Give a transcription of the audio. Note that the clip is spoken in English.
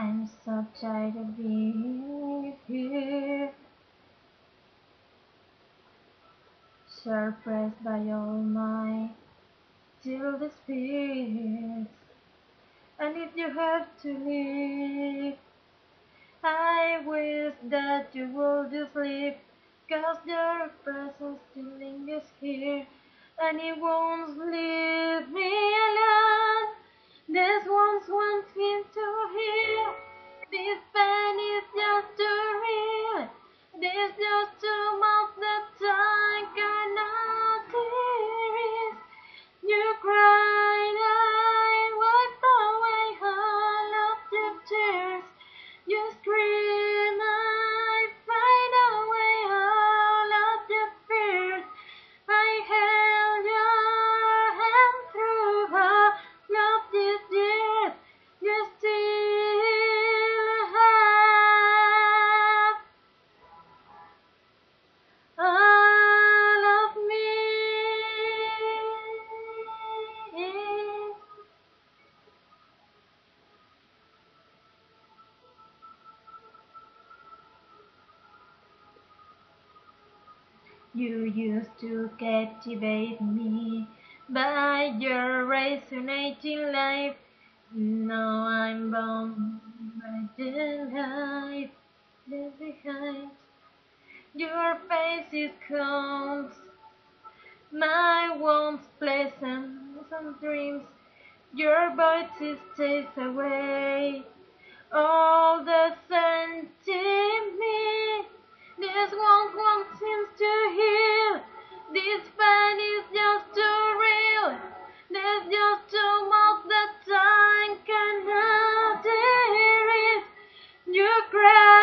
I'm so tired of being here, surprised by all my childish fears. And if you have to leave, I wish that you would sleep, 'cause your presence still lingers here, and it won't leave me alone. This one's one thing to hear. This pain is just too real. There's just too much that I cannot erase. You cried, I wiped away all of your tears. You scream, I find away all of your fears. I held your hand through all of these years. You still have all of me. You used to captivate me by your resonating life. Now I'm bound by the life left behind. Your face is cold, my warmth pleasant and dreams. Your voice takes away all the sentiment. This one seems to heal. This pain is just too real. There's just too much that time cannot erase. You cry.